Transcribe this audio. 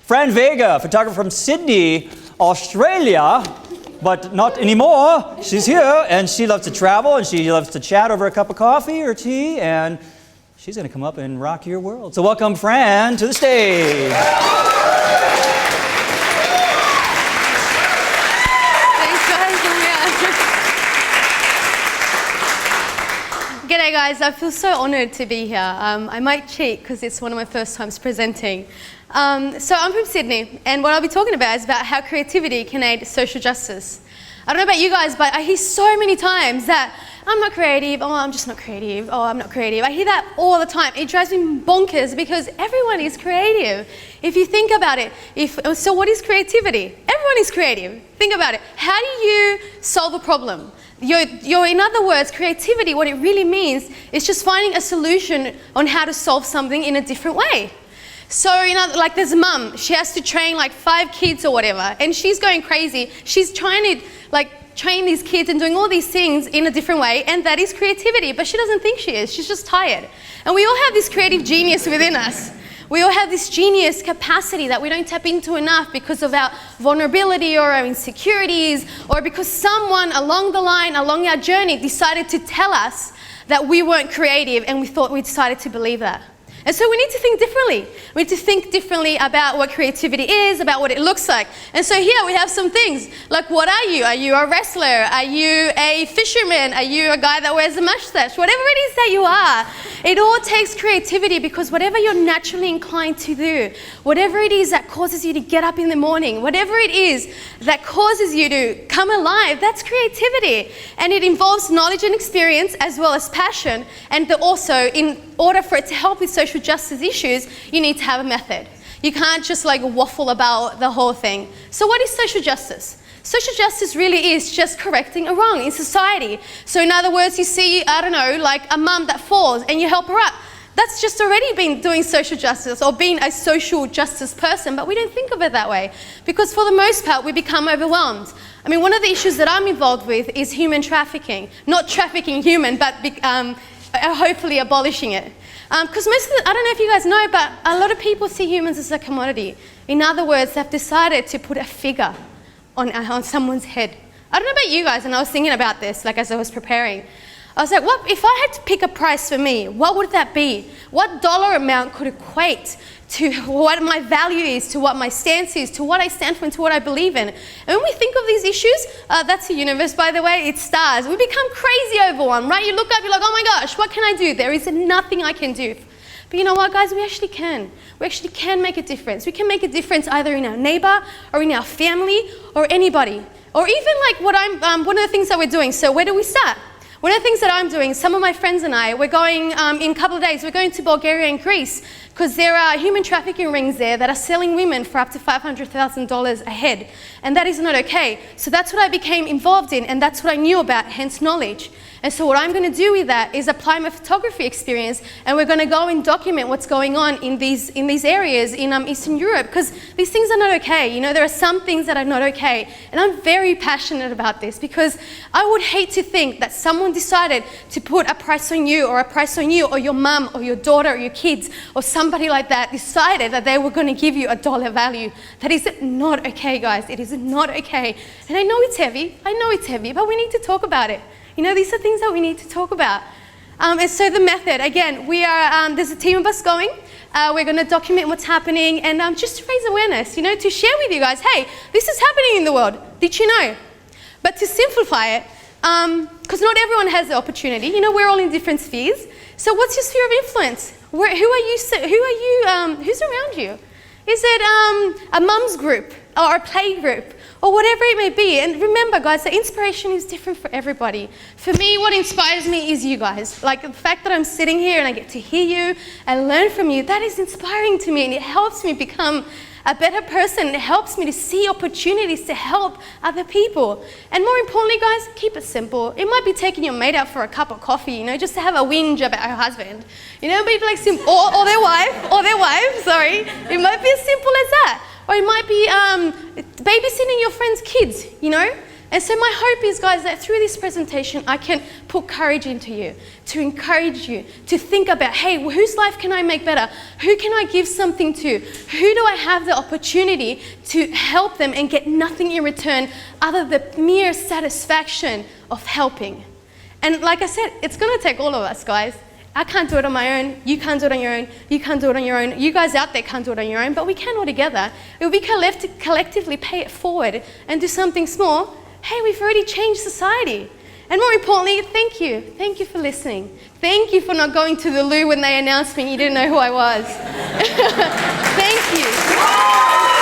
Fran Vega, photographer from Sydney, Australia, but not anymore. She's here, and she loves to travel, and she loves to chat over a cup of coffee or tea, and she's going to come up and rock your world. So welcome Fran to the stage. G'day guys, I feel so honoured to be here. I might cheat because it's one of my first times presenting. So I'm from Sydney, and what I'll be talking about is about how creativity can aid social justice. I don't know about you guys, but I hear so many times that I'm not creative, oh I'm just not creative, oh I'm not creative. I hear that all the time. It drives me bonkers because everyone is creative. If you think about it, so what is creativity? Everyone is creative. Think about it. How do you solve a problem? In other words, creativity, what it really means is just finding a solution on how to solve something in a different way. So, like there's a mum, she has to train like 5 kids or whatever, and she's going crazy. She's trying to train these kids and doing all these things in a different way, and that is creativity, but she doesn't think she is. She's just tired. And we all have this creative genius within us. We all have this genius capacity that we don't tap into enough because of our vulnerability or our insecurities, or because someone along the line, along our journey, decided to tell us that we weren't creative, and we decided to believe that. And so we need to think differently. We need to think differently about what creativity is, about what it looks like. And so here we have some things, like what are you? Are you a wrestler? Are you a fisherman? Are you a guy that wears a mustache? Whatever it is that you are, it all takes creativity, because whatever you're naturally inclined to do, whatever it is that causes you to get up in the morning, whatever it is that causes you to come alive, that's creativity. And it involves knowledge and experience as well as passion, and also in order for it to help with social justice issues, you need to have a method. You can't just waffle about the whole thing. So what is social justice? Social justice really is just correcting a wrong in society. So in other words, you see, I don't know, like a mum that falls and you help her up. That's just already been doing social justice or being a social justice person, but we don't think of it that way because for the most part we become overwhelmed. I mean, one of the issues that I'm involved with is human trafficking. Not trafficking human, but hopefully abolishing it. Because I don't know if you guys know, but a lot of people see humans as a commodity. In other words, they've decided to put a figure on someone's head. I don't know about you guys, and I was thinking about this as I was preparing. I was like, what if I had to pick a price for me, what would that be? What dollar amount could equate to what my value is, to what my stance is, to what I stand for, and to what I believe in? And when we think of these issues, that's the universe, by the way, it's stars. We become crazy over one, right? You look up, you're like, oh my gosh, what can I do? There is nothing I can do. But you know what, guys? We actually can. We actually can make a difference. We can make a difference either in our neighbor or in our family or anybody. Or even like one of the things that we're doing. So where do we start? One of the things that I'm doing, some of my friends and I, we're going in a couple of days, we're going to Bulgaria and Greece because there are human trafficking rings there that are selling women for up to $500,000 a head. And that is not okay. So that's what I became involved in, and that's what I knew about, hence knowledge. And so what I'm going to do with that is apply my photography experience, and we're going to go and document what's going on in these areas in Eastern Europe, because these things are not okay. You know, there are some things that are not okay. And I'm very passionate about this because I would hate to think that someone decided to put a price on you or your mum or your daughter or your kids or somebody like that decided that they were going to give you a dollar value. That is not okay, guys. It is not okay. And I know it's heavy, but we need to talk about it. You know, these are things that we need to talk about. And so the method, again, there's a team of us going. We're going to document what's happening and just to raise awareness, you know, to share with you guys, hey, this is happening in the world. Did you know? But to simplify it, because not everyone has the opportunity. You know, we're all in different spheres. So what's your sphere of influence? Who's around you? Is it a mum's group or a play group or whatever it may be? And remember, guys, the inspiration is different for everybody. For me, what inspires me is you guys. Like the fact that I'm sitting here and I get to hear you and learn from you, that is inspiring to me, and it helps me become a better person. It helps me to see opportunities to help other people. And more importantly, guys, keep it simple. It might be taking your mate out for a cup of coffee, you know, just to have a whinge about her husband. You know, maybe like or their wife, sorry. It might be as simple as that. Or it might be babysitting your friend's kids, you know. And so my hope is, guys, that through this presentation, I can put courage into you, to encourage you, to think about, hey, whose life can I make better? Who can I give something to? Who do I have the opportunity to help them and get nothing in return other than the mere satisfaction of helping? And like I said, it's going to take all of us, guys. I can't do it on my own. You can't do it on your own. You can't do it on your own. You guys out there can't do it on your own, but we can all together. If we collectively pay it forward and do something small, hey, we've already changed society. And more importantly, thank you. Thank you for listening. Thank you for not going to the loo when they announced me and you didn't know who I was. Thank you.